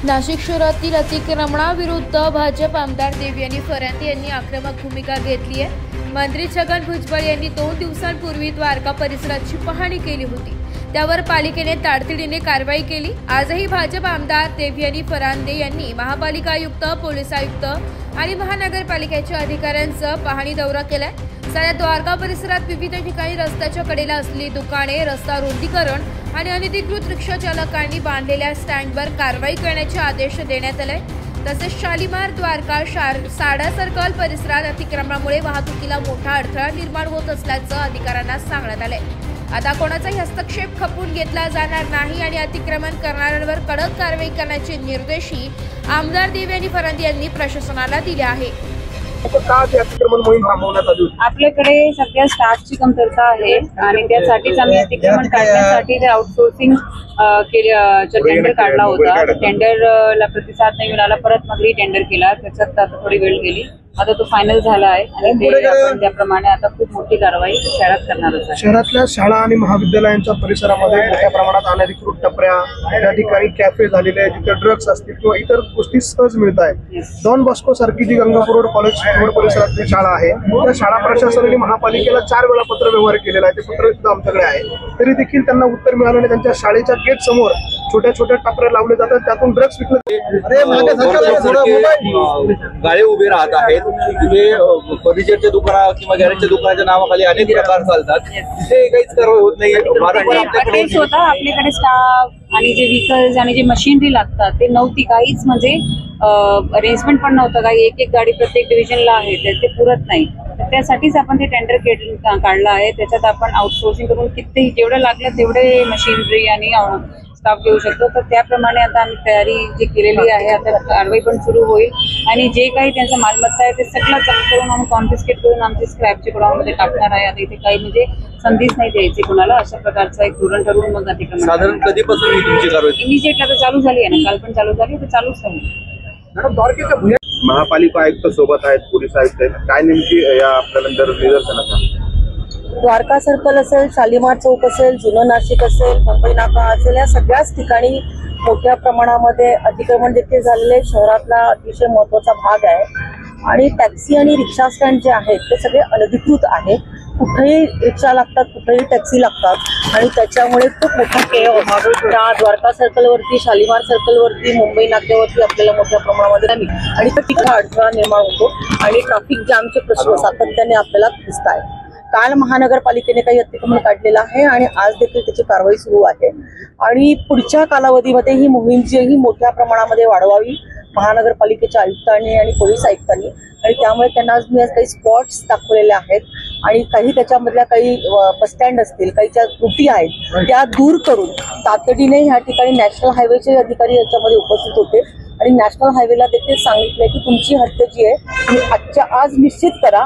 नाशिक शहरातील अतिक्रमणाविरुद्ध भाजप आमदार देवयानी फरांदे यांनी आक्रमक भूमिका घेतली आहे। मंत्री छगन भुजबळ यांनी 2 दिवसांपूर्वी द्वारका परिसराची पाहणी केली होती, त्यावर पालिकेने तातडीने कारवाई केली। आजही भाजप आमदार देवयानी फरांदे यांनी महापालिका आयुक्त, पोलीस आयुक्त आणि महानगरपालिकेच्या अधिकाऱ्यांचा पाहणी दौरा केलाय। सध्या द्वारका परिसरात विविध ठिकाणी रस्त्याच्या कडेला असलेली दुकाने, रस्ता रुंदीकरण आणि अनधिकृत रिक्षा चालकांनी बांधलेल्या स्टँडवर कारवाई करण्याचे आदेश देण्यात आले। तसेच शालिमार, द्वारका, साडा सर्कल परिसरात अतिक्रमणामुळे वाहतुकीला मोठा अडथळा निर्माण होत असल्याचं अधिकाऱ्यांना सांगण्यात आले। आता कोणाचाही हस्तक्षेप खपवून घेतला जाणार नाही आणि अतिक्रमण करणाऱ्यांवर कडक कारवाई करण्याचे निर्देशही आमदार देवयानी फरांदे यांनी प्रशासनाला दिले आहे। आपल्याकडे सध्या स्टाफची कमतरता आहे आणि त्यासाठीच आम्ही अतिक्रमण काढण्यासाठी आउटसोर्सिंग टेंडर काढला होता। टेंडरला प्रतिसाद नाही मिळाला, परत मग टेंडर केला, त्याच्यात आता थोडी वेळ गेली। आता तो फायनल झाला आहे आणि आपण त्याप्रमाणे आता खूप मोठी कारवाई शहरात करणार आहोत। शहरातल्या शाळा आणि महाविद्यालयांच्या परिसरामध्ये मोठ्या प्रमाणात अनधिकृत टपऱ्या, त्या ठिकाणी कॅफे झालेले आहेत जिथे ड्रग्स असतील किंवा इतर गोष्टी सहज मिळत आहेत। डॉन बॉस्को सारखी जी गंगापूर रोड कॉलेज रोड परिसरातली शाळा आहे, त्या शाळा प्रशासनाने महापालिकेला 4 वेळा पत्र व्यवहार केलेला आहे। ते पत्र सुद्धा आमच्याकडे आहे, तरी देखील त्यांना उत्तर मिळालं नाही। त्यांच्या शाळेच्या गेट समोर छोट्या छोट्या टपऱ्या लावले जातात, त्यातून ड्रग्स विकले गाळे उभे राहत आहेत। तिथे फर्निचरच्या दुकाना किंवा गॅरेजच्या दुकानाच्या नावाखाली अनेक प्रकार चालतात, तिथे काहीच कारवाई होत नाही। आपल्याकडे स्टाफ आणि जे व्हीकल्स आणि जे मशिनरी लागतात ते नव्हती, काहीच म्हणजे अरेंजमेंट पण नव्हतं। काही एक गाडी प्रत्येक डिव्हिजनला आहे, ते पुरत नाही। त्यासाठीच आपण ते टेंडर काढलं आहे। त्याच्यात आपण आउटसोर्सिंग करून किती जेवढं लागलं तेवढे मशिनरी आणि स्टाफ घेऊ शकतो। तर त्याप्रमाणे आता आम्ही तयारी जी केलेली आहे, आता कारवाई पण सुरू होईल आणि जे काही त्यांचा मालमत्ता आहे ते सगळं जप्त करून आम्ही कॉन्फिस्केट करून आमचे स्क्रॅपच्या गोडाऊनमध्ये टाकणार आहे। आता इथे काही म्हणजे संधीच नाही द्यायची कोणाला, अशा प्रकारचा एक धोरण ठरवून मग अतिक्रमण। साधारण कधीपासून ही तुमची कारवाई इमिजिएटली आता चालू झाली आहे ना, काल पण चालू झाली, तर चालूच राहील। महापालिका आयुक्त सोबत आहेत, पोलीस आयुक्त आहेत, काय नेमकी या आपल्यानंतर निदर्शनास आहे? द्वारका सर्कल असेल, शालिमार चौक असेल, जुनं नाशिक असेल, मुंबई नाका असेल, या सगळ्याच ठिकाणी मोठ्या प्रमाणामध्ये अतिक्रमण देखील झालेले शहरातला अतिशय महत्त्वाचा भाग आहे। आणि टॅक्सी आणि रिक्षा स्टँड जे आहेत ते सगळे अनधिकृत आहे। कुठेही रिक्षा लागतात, कुठेही टॅक्सी लागतात आणि त्याच्यामुळे खूप मोठा केओस त्या द्वारका सर्कलवरती, शालिमार सर्कलवरती, मुंबई नाक्यावरती आपल्याला मोठ्या प्रमाणामध्ये आणि तिथे अडथळा निर्माण होतो आणि ट्रॅफिक जॅमचे प्रश्न सातत्याने आपल्याला दिसत आहेत। काल महानगरपालिकेने काही अतिक्रमण काढलेलं आहे आणि आज देखील त्याची कारवाई सुरू आहे आणि पुढच्या कालावधीमध्ये ही मोहीम जी ही मोठ्या प्रमाणामध्ये वाढवावी महानगरपालिकेच्या आयुक्तांनी आणि पोलीस आयुक्तांनी। आणि त्यामुळे त्यांना आज मी काही स्पॉट्स दाखवलेले आहेत आणि काही त्याच्यामधल्या काही बसस्टँड असतील, काही ज्या त्रुटी आहेत त्या दूर करून तातडीने ह्या ठिकाणी नॅशनल हायवेचे अधिकारी याच्यामध्ये उपस्थित होते आणि नॅशनल हायवेला देखील सांगितलंय की तुमची हद्द जी आहे तुम्ही आजच्या आज निश्चित करा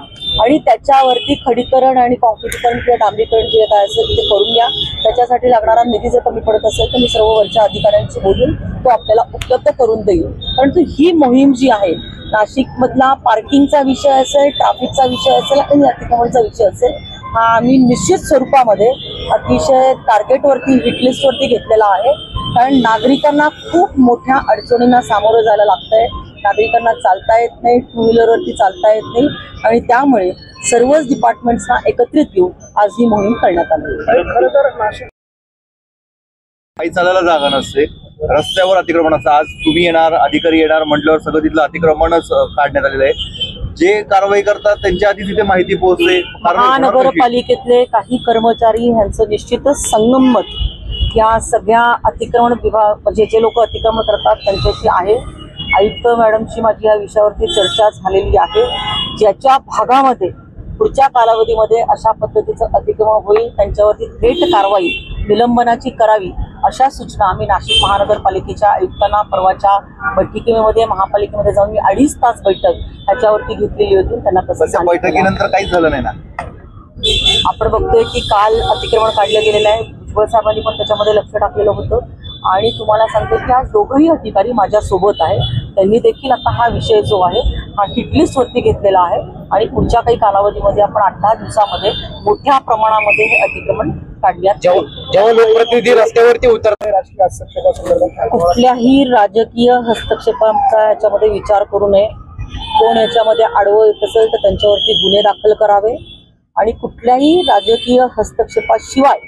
आणि त्याच्यावरती खडीकरण आणि कॉन्क्रीटीकरण किंवा डांबरीकरण जे काय असेल ते करून घ्या। त्याच्यासाठी लागणारा निधी जर कमी पडत असेल तर मी सर्व वरच्या अधिकाऱ्यांशी बोलून तो आपल्याला उपलब्ध करून देईल। परंतु ही मोहीम जी आहे नाशिकमधला पार्किंगचा विषय असेल, ट्रॅफिकचा विषय असेल आणि अतिक्रमणचा विषय असेल, हा आम्ही निश्चित स्वरूपामध्ये अतिशय टार्गेटवरती, हिटलिस्टवरती घेतलेला आहे। कारण नागरिकांना खूप मोठ्या अडचणींना सामोरं जायला लागतंय। नागरिकांना चालता येत नाही, 2 व्हीलरवरती चालता येत नाही आणि त्यामुळे सर्वच डिपार्टमेंट्सना एकत्रित घेऊन आज ही मोहीम करण्यात आली। खरं तर नाशिक काही चालायला जागा नसते, रस्त्यावर अतिक्रमण असतं। आज तुम्ही येणार, अधिकारी येणार म्हटल्यावर सगळं तिथलं अतिक्रमणच काढण्यात आलेलं आहे। जे कारवाई करतात त्यांच्या आधी तिथे माहिती पोहोचते। महानगरपालिकेतले काही कर्मचारी ह्यांचं निश्चितच संगनमत या सगळ्या अतिक्रमण विभाग म्हणजे जे लोक अतिक्रमण करतात त्यांच्याशी आहे। आयुक्त मॅडमची माझी या विषयावरती चर्चा झालेली आहे। ज्याच्या भागामध्ये पुढच्या कालावधीमध्ये अशा पद्धतीचं अतिक्रमण होईल त्यांच्यावरती थेट कारवाई निलंबनाची करावी अशा सूचना आम्ही नाशिक महानगरपालिकेच्या आयुक्तांना परवाच्या बैठकीमध्ये महापालिकेमध्ये जाऊन मी 2.5 तास बैठक ह्याच्यावरती घेतलेली होती। त्यांना कसं बैठकीनंतर काहीच झालं नाही ना, आपण बघतोय की काल अतिक्रमण काढलं गेलेलं आहे। भुजबळ साहेबांनी पण त्याच्यामध्ये लक्ष टाकलेलं होतं आणि तुम्हाला सांगते की आज दोघंही अधिकारी माझ्या सोबत आहे। त्यांनी देखील आता हा विषय जो आहे हा हिटलिस्टवरती घेतलेला आहे आणि पुढच्या काही कालावधीमध्ये आपण 8-10 दिवसामध्ये मोठ्या प्रमाणामध्ये हे अतिक्रमण काढण्यात जेव्हा लोकप्रतिनिधी रस्त्यावरती उतरतात राजकीय हस्तक्षेपासंदर्भात कुठल्याही राजकीय हस्तक्षेपाचा याच्यामध्ये विचार करू नये. कोण याच्यामध्ये आडवं येत असेल तर त्यांच्यावरती गुन्हे दाखल करावे आणि कुठल्याही राजकीय हस्तक्षेपाशिवाय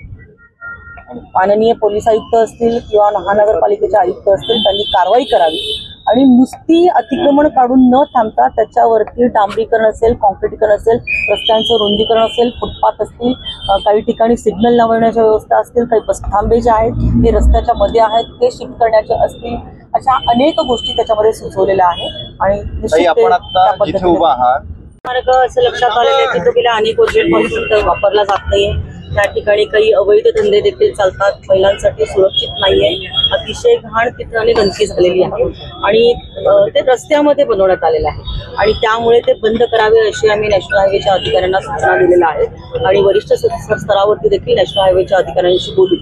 माननीय पोलीस आयुक्त असतील किंवा महानगरपालिकेचे आयुक्त असतील त्यांनी कारवाई करावी आणि नुसती अतिक्रमण काढून न थांबता त्याच्यावरती डांबरीकरण असेल, कॉन्क्रिटीकरण असेल, रस्त्यांचं रुंदीकरण असेल, फुटपाथ असतील, काही ठिकाणी सिग्नल लावण्याच्या व्यवस्था असतील, काही बसथांबे जे आहेत ते रस्त्याच्या मध्ये आहेत ते शिफ्ट करण्याचे असतील, अशा अनेक गोष्टी त्याच्यामध्ये सुचवलेल्या आहेत आणि निश्चित आपण आता जिथे उभा आहात मार्ग असं लक्षात आलेलं आहे की तो गेल्या अनेक वर्षांपासून वापरला जात नाहीये. त्या ठिकाणी काही अवैध धंदे देखील चालतात, महिलांसाठी सुरक्षित नाहीये, अतिशय घाण तिथं आणि गंदकी झालेली आहे आणि ते रस्त्यामध्ये बनवण्यात आलेलं आहे आणि त्यामुळे ते बंद करावे अशी आम्ही नॅशनल हायवेच्या अधिकाऱ्यांना सूचना दिलेल्या आहेत आणि वरिष्ठ स्तरावरती देखील नॅशनल हायवेच्या अधिकाऱ्यांशी बोलू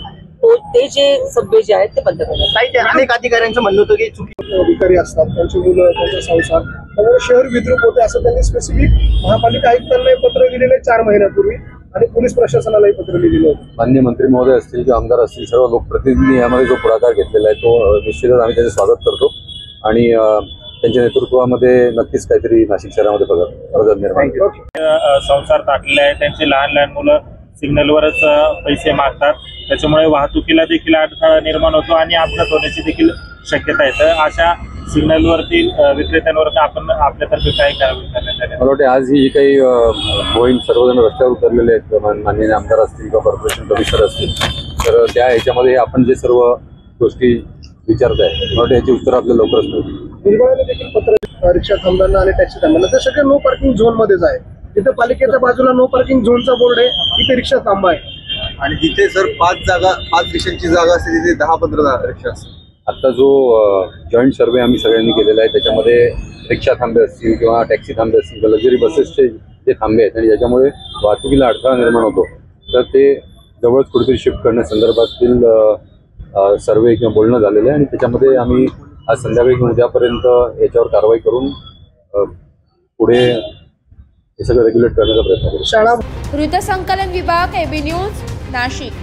ते जे सभ्य जे आहेत ते बंद करण्यात. अनेक अधिकाऱ्यांचं म्हणणं होतं की चुकी अधिकारी असतात, त्यांची मुलं, त्यांचा संसार, त्यामुळे शहर विद्रूप होते असं त्यांनी स्पेसिफिक महापालिका आयुक्तांना पत्र दिलेलं आहे 4 महिन्यापूर्वी आणि पोलीस प्रशासनालाही पत्र लिहिलेलं होतं. माननीय मंत्री महोदय असतील किंवा आमदार असतील, सर्व लोकप्रतिनिधी यामध्ये जो पुढाकार घेतलेला आहे तो निश्चितच आम्ही त्याचे स्वागत करतो आणि त्यांच्या नेतृत्वामध्ये नक्कीच काहीतरी नाशिक शहरामध्ये बदल निर्माण केला. संसार टाकलेले आहे, त्यांची लहान लहान मुलं सिग्नलवरच पैसे मागतात, त्याच्यामुळे वाहतुकीला देखील अडथळा निर्माण होतो आणि अपघात होण्याची देखील शक्यता आहे. तर अशा सिग्नलवरती विक्रेत्यांवरती आपण आपल्यातर्फे काय करावे करण्यात आले? मला वाटते आज ही जी काही मोहीम सर्वजण रस्त्यावर उतरलेले आहेत, माननीय आमदार असतील किंवा कॉर्पोरेशन कमिशनर असतील, तर त्या ह्याच्यामध्ये आपण जे सर्व गोष्टी विचारत आहे मला वाटतं याची उत्तर आपल्याला लवकरच मिळतील. भुजबळांनी देखील पत्र रिक्षा थांबताना आणि टॅक्सी थांबताना ते सगळे नो पार्किंग झोन मध्येच आहे. जिथे पालिकेच्या बाजूला नो पार्किंग झोनचा बोर्ड आहे तिथे रिक्षा थांबा आहे आणि जिथे सर 5 रिक्षांची जागा असते तिथे 10-15 रिक्षा असतात. आता जो जॉईंट सर्वे आम्ही सगळ्यांनी केलेला आहे त्याच्यामध्ये रिक्षा थांबे असतील किंवा टॅक्सी थांबे असतील किंवा लक्झरी बसेसचे जे थांबे आहेत आणि ज्याच्यामुळे वाहतुकीला अडथळा निर्माण होतो तर ते जवळच कुठेतरी शिफ्ट करण्यासंदर्भातील सर्वे किंवा बोलणं झालेलं आहे आणि त्याच्यामध्ये आम्ही आज संध्याकाळी किंवा उद्यापर्यंत याच्यावर कारवाई करून पुढे हे सगळं रेग्युलेट करण्याचा प्रयत्न करू. शाळा वृत्तसंकलन विभाग, AB न्यूज, नाशिक.